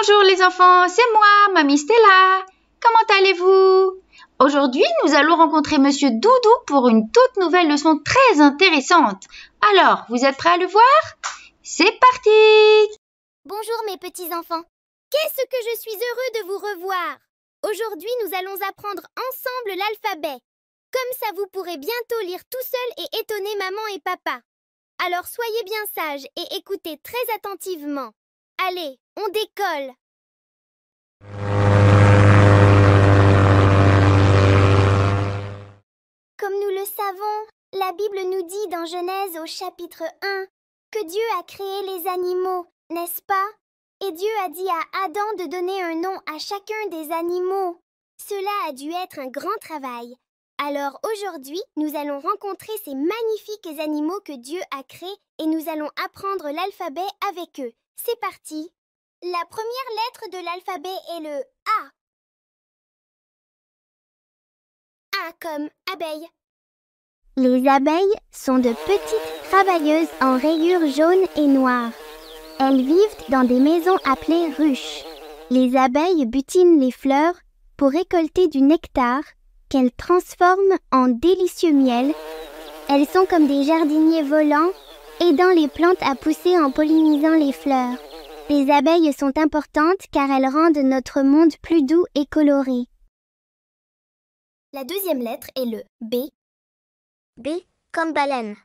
Bonjour les enfants, c'est moi, Mamie Stella. Comment allez-vous? Aujourd'hui, nous allons rencontrer Monsieur Doudou pour une toute nouvelle leçon très intéressante. Alors, vous êtes prêts à le voir? C'est parti! Bonjour mes petits enfants. Qu'est-ce que je suis heureux de vous revoir. Aujourd'hui, nous allons apprendre ensemble l'alphabet. Comme ça, vous pourrez bientôt lire tout seul et étonner maman et papa. Alors soyez bien sages et écoutez très attentivement. Allez, on décolle. Comme nous le savons, la Bible nous dit dans Genèse au chapitre 1 que Dieu a créé les animaux, n'est-ce pas? Et Dieu a dit à Adam de donner un nom à chacun des animaux. Cela a dû être un grand travail. Alors aujourd'hui, nous allons rencontrer ces magnifiques animaux que Dieu a créés et nous allons apprendre l'alphabet avec eux. C'est parti! La première lettre de l'alphabet est le A. A comme abeille. Les abeilles sont de petites travailleuses en rayures jaunes et noires. Elles vivent dans des maisons appelées ruches. Les abeilles butinent les fleurs pour récolter du nectar qu'elles transforment en délicieux miel. Elles sont comme des jardiniers volants, aidant les plantes à pousser en pollinisant les fleurs. Les abeilles sont importantes car elles rendent notre monde plus doux et coloré. La deuxième lettre est le B. B comme baleine.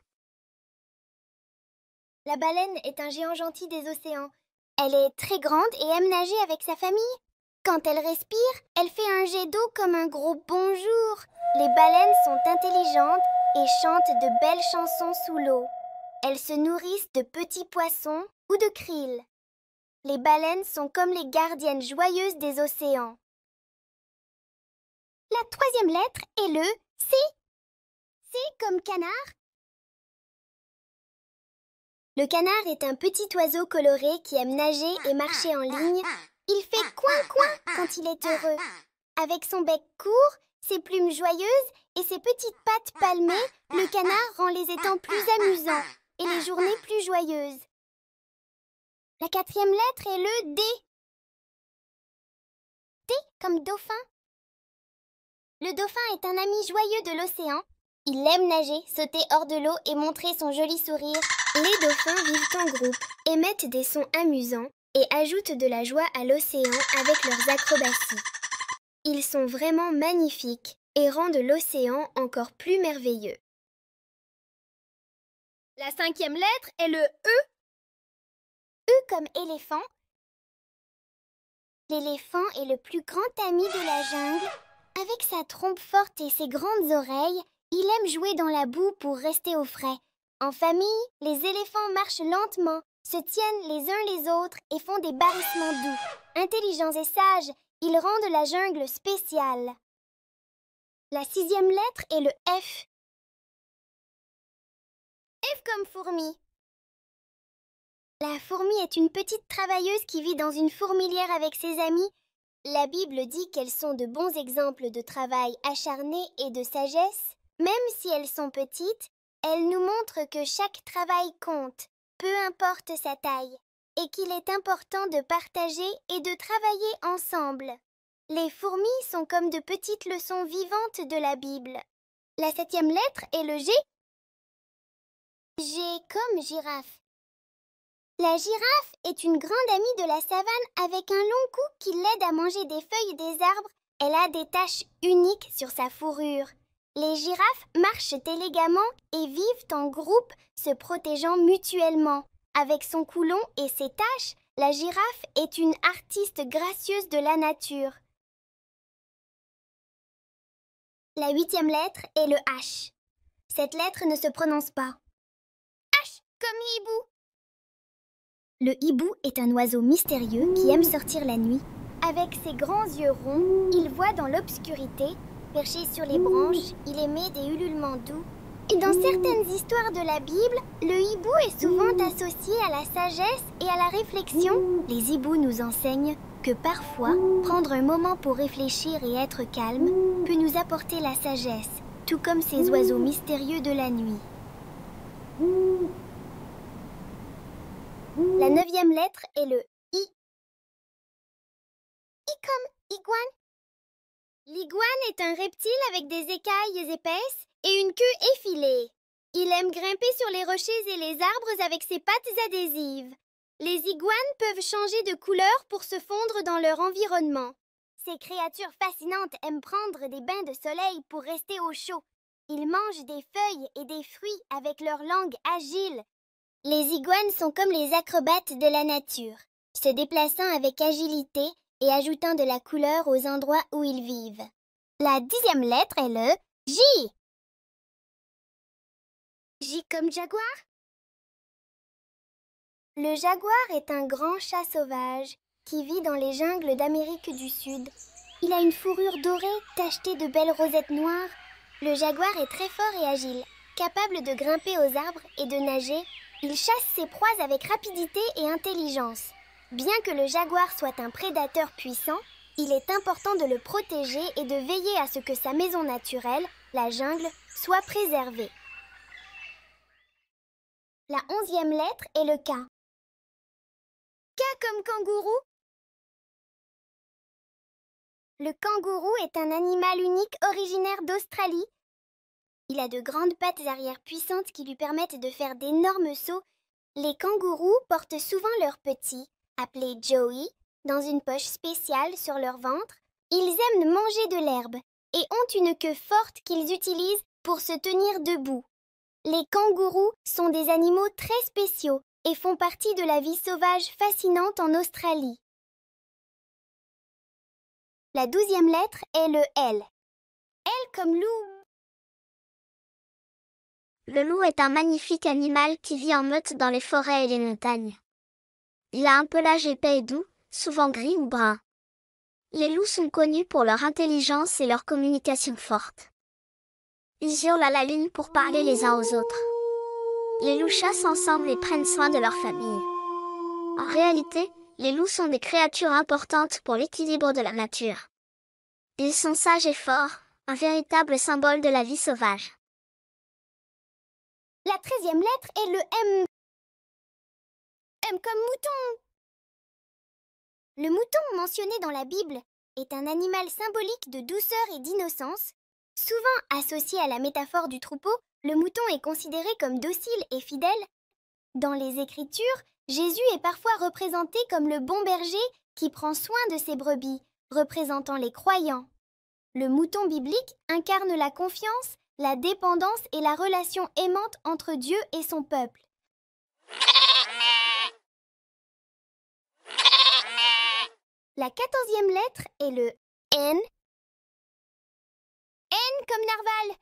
La baleine est un géant gentil des océans. Elle est très grande et aime nager avec sa famille. Quand elle respire, elle fait un jet d'eau comme un gros bonjour. Les baleines sont intelligentes et chantent de belles chansons sous l'eau. Elles se nourrissent de petits poissons ou de krill. Les baleines sont comme les gardiennes joyeuses des océans. La troisième lettre est le C. C comme canard. Le canard est un petit oiseau coloré qui aime nager et marcher en ligne. Il fait coin-coin quand il est heureux. Avec son bec court, ses plumes joyeuses et ses petites pattes palmées, le canard rend les étangs plus amusants et les journées plus joyeuses. La quatrième lettre est le D. D comme dauphin. Le dauphin est un ami joyeux de l'océan. Il aime nager, sauter hors de l'eau et montrer son joli sourire. Les dauphins vivent en groupe, émettent des sons amusants et ajoutent de la joie à l'océan avec leurs acrobaties. Ils sont vraiment magnifiques et rendent l'océan encore plus merveilleux. La cinquième lettre est le E. E comme éléphant. L'éléphant est le plus grand ami de la jungle. Avec sa trompe forte et ses grandes oreilles, il aime jouer dans la boue pour rester au frais. En famille, les éléphants marchent lentement, se tiennent les uns les autres et font des barrissements doux. Intelligents et sages, ils rendent la jungle spéciale. La sixième lettre est le F. F comme fourmi. La fourmi est une petite travailleuse qui vit dans une fourmilière avec ses amis. La Bible dit qu'elles sont de bons exemples de travail acharné et de sagesse. Même si elles sont petites, elles nous montrent que chaque travail compte, peu importe sa taille, et qu'il est important de partager et de travailler ensemble. Les fourmis sont comme de petites leçons vivantes de la Bible. La septième lettre est le G. G comme girafe. La girafe est une grande amie de la savane avec un long cou qui l'aide à manger des feuilles des arbres. Elle a des taches uniques sur sa fourrure. Les girafes marchent élégamment et vivent en groupe, se protégeant mutuellement. Avec son cou long et ses taches, la girafe est une artiste gracieuse de la nature. La huitième lettre est le H. Cette lettre ne se prononce pas. H comme hibou. Le hibou est un oiseau mystérieux qui aime sortir la nuit. Avec ses grands yeux ronds, il voit dans l'obscurité. Perché sur les branches, il émet des ululements doux. Et dans certaines histoires de la Bible, le hibou est souvent associé à la sagesse et à la réflexion. Les hiboux nous enseignent que parfois, prendre un moment pour réfléchir et être calme peut nous apporter la sagesse, tout comme ces oiseaux mystérieux de la nuit. La neuvième lettre est le I. comme iguane. L'iguane est un reptile avec des écailles épaisses et une queue effilée. Il aime grimper sur les rochers et les arbres avec ses pattes adhésives. Les iguanes peuvent changer de couleur pour se fondre dans leur environnement. Ces créatures fascinantes aiment prendre des bains de soleil pour rester au chaud. Ils mangent des feuilles et des fruits avec leur langue agile. Les iguanes sont comme les acrobates de la nature, se déplaçant avec agilité et ajoutant de la couleur aux endroits où ils vivent. La 10e lettre est le J. J comme jaguar. Le jaguar est un grand chat sauvage qui vit dans les jungles d'Amérique du Sud. Il a une fourrure dorée tachetée de belles rosettes noires. Le jaguar est très fort et agile, capable de grimper aux arbres et de nager. Il chasse ses proies avec rapidité et intelligence. Bien que le jaguar soit un prédateur puissant, il est important de le protéger et de veiller à ce que sa maison naturelle, la jungle, soit préservée. La 11e lettre est le K. K comme kangourou. Le kangourou est un animal unique originaire d'Australie. Il a de grandes pattes arrière puissantes qui lui permettent de faire d'énormes sauts. Les kangourous portent souvent leurs petits, appelés Joey, dans une poche spéciale sur leur ventre. Ils aiment manger de l'herbe et ont une queue forte qu'ils utilisent pour se tenir debout. Les kangourous sont des animaux très spéciaux et font partie de la vie sauvage fascinante en Australie. La 12e lettre est le L. L comme loup. Le loup est un magnifique animal qui vit en meute dans les forêts et les montagnes. Il a un pelage épais et doux, souvent gris ou brun. Les loups sont connus pour leur intelligence et leur communication forte. Ils hurlent à la lune pour parler les uns aux autres. Les loups chassent ensemble et prennent soin de leur famille. En réalité, les loups sont des créatures importantes pour l'équilibre de la nature. Ils sont sages et forts, un véritable symbole de la vie sauvage. La 13e lettre est le M. M comme mouton. Le mouton mentionné dans la Bible est un animal symbolique de douceur et d'innocence. Souvent associé à la métaphore du troupeau, le mouton est considéré comme docile et fidèle. Dans les Écritures, Jésus est parfois représenté comme le bon berger qui prend soin de ses brebis, représentant les croyants. Le mouton biblique incarne la confiance, la dépendance et la relation aimante entre Dieu et son peuple. La 14e lettre est le N. N comme narval.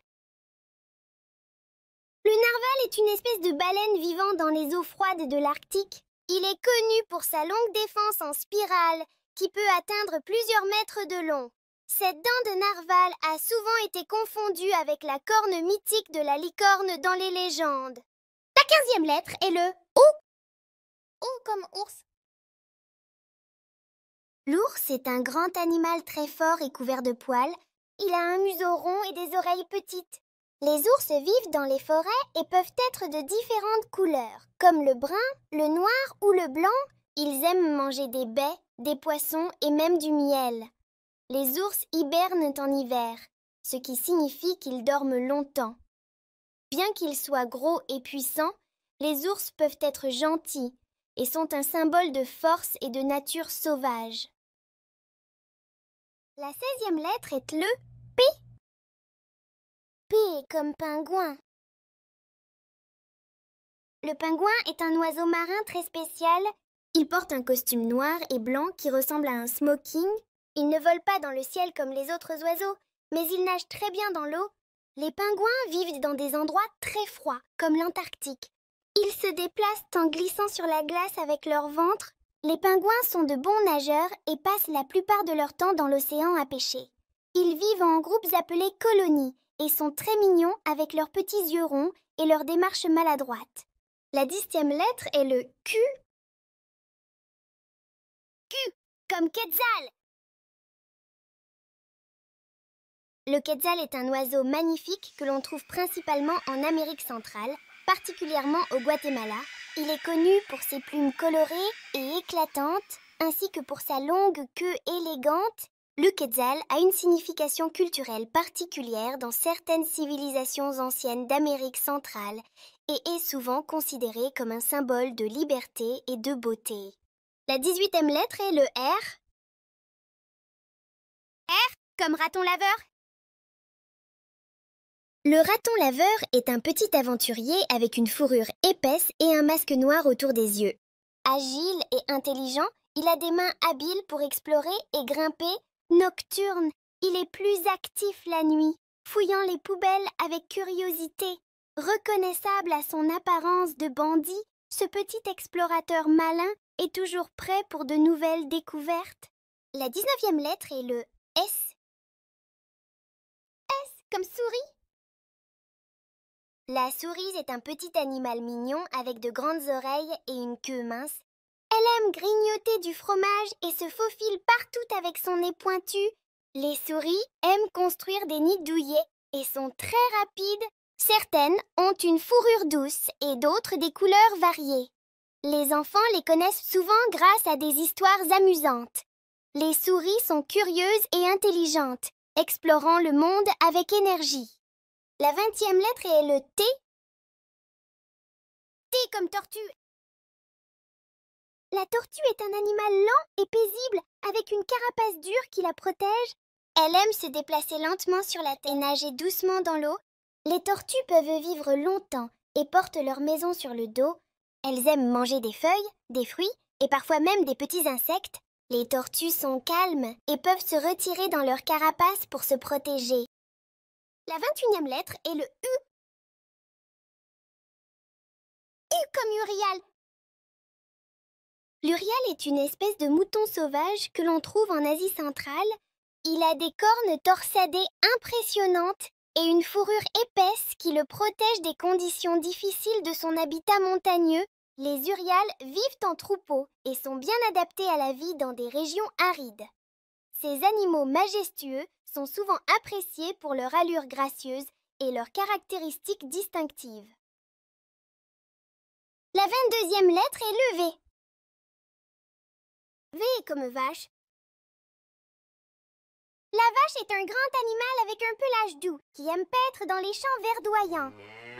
Le narval est une espèce de baleine vivant dans les eaux froides de l'Arctique. Il est connu pour sa longue défense en spirale, qui peut atteindre plusieurs mètres de long. Cette dent de narval a souvent été confondue avec la corne mythique de la licorne dans les légendes. La 15e lettre est le O. O comme ours. L'ours est un grand animal très fort et couvert de poils. Il a un museau rond et des oreilles petites. Les ours vivent dans les forêts et peuvent être de différentes couleurs, comme le brun, le noir ou le blanc. Ils aiment manger des baies, des poissons et même du miel. Les ours hibernent en hiver, ce qui signifie qu'ils dorment longtemps. Bien qu'ils soient gros et puissants, les ours peuvent être gentils et sont un symbole de force et de nature sauvage. La 16e lettre est le P. P comme pingouin. Le pingouin est un oiseau marin très spécial. Il porte un costume noir et blanc qui ressemble à un smoking. Il ne vole pas dans le ciel comme les autres oiseaux, mais il nage très bien dans l'eau. Les pingouins vivent dans des endroits très froids, comme l'Antarctique. Ils se déplacent en glissant sur la glace avec leur ventre. Les pingouins sont de bons nageurs et passent la plupart de leur temps dans l'océan à pêcher. Ils vivent en groupes appelés colonies et sont très mignons avec leurs petits yeux ronds et leur démarche maladroite. La 10e lettre est le Q. Q, comme Quetzal. Le Quetzal est un oiseau magnifique que l'on trouve principalement en Amérique centrale, particulièrement au Guatemala. Il est connu pour ses plumes colorées et éclatantes. ainsi que pour sa longue queue élégante, le quetzal a une signification culturelle particulière dans certaines civilisations anciennes d'Amérique centrale et est souvent considéré comme un symbole de liberté et de beauté. La 18e lettre est le R. R comme raton laveur. Le raton laveur est un petit aventurier avec une fourrure épaisse et un masque noir autour des yeux. Agile et intelligent, il a des mains habiles pour explorer et grimper. Nocturne, il est plus actif la nuit, fouillant les poubelles avec curiosité. Reconnaissable à son apparence de bandit, ce petit explorateur malin est toujours prêt pour de nouvelles découvertes. La 19e lettre est le S. S comme souris. La souris est un petit animal mignon avec de grandes oreilles et une queue mince. Elle aime grignoter du fromage et se faufile partout avec son nez pointu. Les souris aiment construire des nids douillets et sont très rapides. Certaines ont une fourrure douce et d'autres des couleurs variées. Les enfants les connaissent souvent grâce à des histoires amusantes. Les souris sont curieuses et intelligentes, explorant le monde avec énergie. La 20e lettre est le T. T comme tortue. La tortue est un animal lent et paisible, avec une carapace dure qui la protège. Elle aime se déplacer lentement sur la terre et nager doucement dans l'eau. Les tortues peuvent vivre longtemps et portent leur maison sur le dos. Elles aiment manger des feuilles, des fruits et parfois même des petits insectes. Les tortues sont calmes et peuvent se retirer dans leur carapace pour se protéger. La 21e lettre est le U. U comme Urial. L'Urial est une espèce de mouton sauvage que l'on trouve en Asie centrale. Il a des cornes torsadées impressionnantes et une fourrure épaisse qui le protège des conditions difficiles de son habitat montagneux. Les Urials vivent en troupeau et sont bien adaptés à la vie dans des régions arides. Ces animaux majestueux sont souvent appréciés pour leur allure gracieuse et leurs caractéristiques distinctives. La 22e lettre est le V. V comme vache. La vache est un grand animal avec un pelage doux qui aime paître dans les champs verdoyants.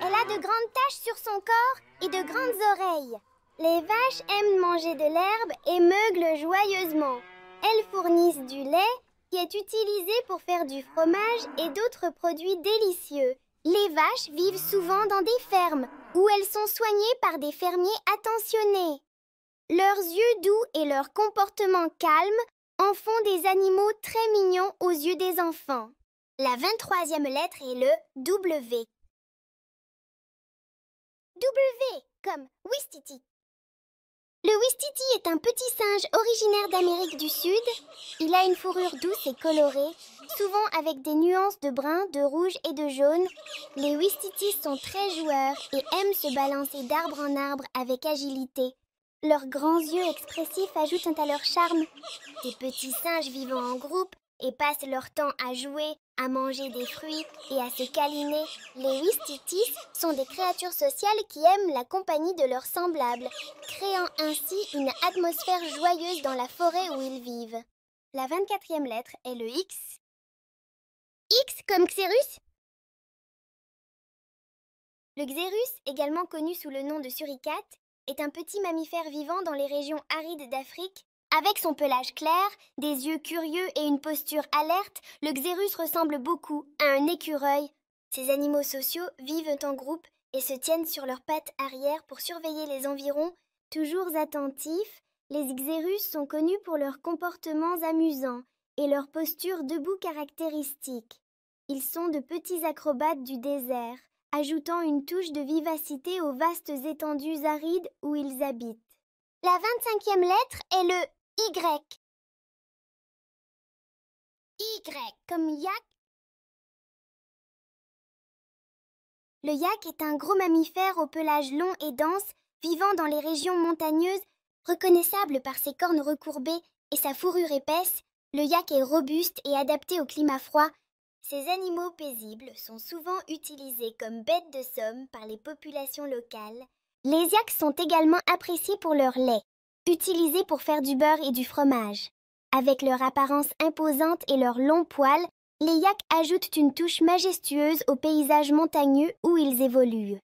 Elle a de grandes taches sur son corps et de grandes oreilles. Les vaches aiment manger de l'herbe et meuglent joyeusement. Elles fournissent du lait qui est utilisé pour faire du fromage et d'autres produits délicieux. Les vaches vivent souvent dans des fermes où elles sont soignées par des fermiers attentionnés. Leurs yeux doux et leur comportement calme en font des animaux très mignons aux yeux des enfants. La 23e lettre est le W. W comme Ouistiti. Le Ouistiti est un petit singe originaire d'Amérique du Sud. Il a une fourrure douce et colorée, souvent avec des nuances de brun, de rouge et de jaune. Les Ouistitis sont très joueurs et aiment se balancer d'arbre en arbre avec agilité. Leurs grands yeux expressifs ajoutent à leur charme. Ces petits singes vivant en groupe et passent leur temps à jouer, à manger des fruits et à se câliner. Les Ouistitis sont des créatures sociales qui aiment la compagnie de leurs semblables, créant ainsi une atmosphère joyeuse dans la forêt où ils vivent. La 24e lettre est le X. X comme Xérus. Le Xérus, également connu sous le nom de suricate, est un petit mammifère vivant dans les régions arides d'Afrique. Avec son pelage clair, des yeux curieux et une posture alerte, le Xérus ressemble beaucoup à un écureuil. Ces animaux sociaux vivent en groupe et se tiennent sur leurs pattes arrière pour surveiller les environs. Toujours attentifs, les Xérus sont connus pour leurs comportements amusants et leur posture debout caractéristique. Ils sont de petits acrobates du désert, ajoutant une touche de vivacité aux vastes étendues arides où ils habitent. La 25e lettre est le Y. Y comme yak. Le yak est un gros mammifère au pelage long et dense, vivant dans les régions montagneuses. Reconnaissable par ses cornes recourbées et sa fourrure épaisse, le yak est robuste et adapté au climat froid. Ces animaux paisibles sont souvent utilisés comme bêtes de somme par les populations locales. Les yaks sont également appréciés pour leur lait. utilisés pour faire du beurre et du fromage. Avec leur apparence imposante et leurs longs poils, les yaks ajoutent une touche majestueuse aux paysages montagneux où ils évoluent.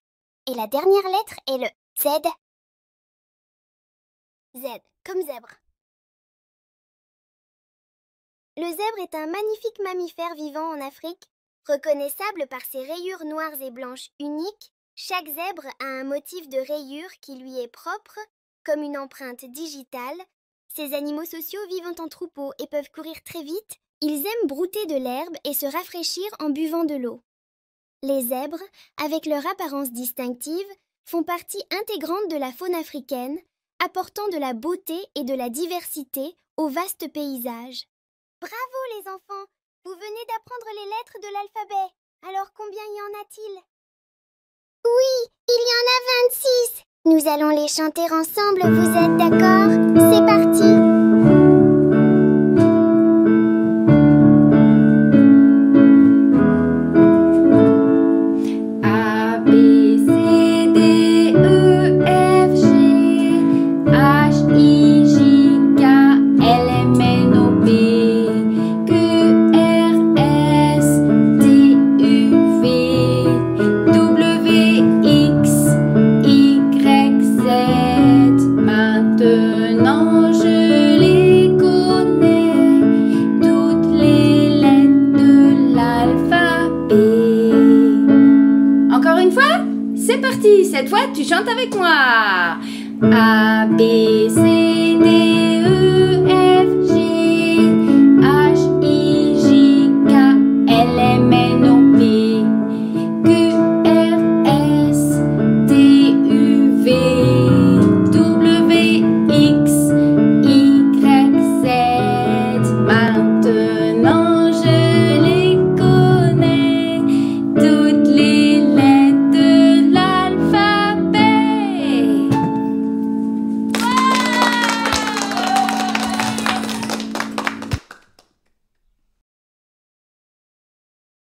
Et la dernière lettre est le Z. Z, comme zèbre. Le zèbre est un magnifique mammifère vivant en Afrique. Reconnaissable par ses rayures noires et blanches uniques, chaque zèbre a un motif de rayures qui lui est propre, comme une empreinte digitale. Ces animaux sociaux vivent en troupeau et peuvent courir très vite. Ils aiment brouter de l'herbe et se rafraîchir en buvant de l'eau. Les zèbres, avec leur apparence distinctive, font partie intégrante de la faune africaine, apportant de la beauté et de la diversité au vaste paysage. Bravo les enfants! Vous venez d'apprendre les lettres de l'alphabet. Alors combien y en a-t-il? Oui, il y en a 26. Nous allons les chanter ensemble, vous êtes d'accord? C'est parti! A, B, C, D, E, F, G, H, I, J, K, L, M, N, O, P, Q, R, S, T, U, V, W, X, Y, Z. Maintenant je les connais, toutes les lettres de l'alphabet. Encore une fois, c'est parti. Cette fois, tu chantes avec moi. A, B, C,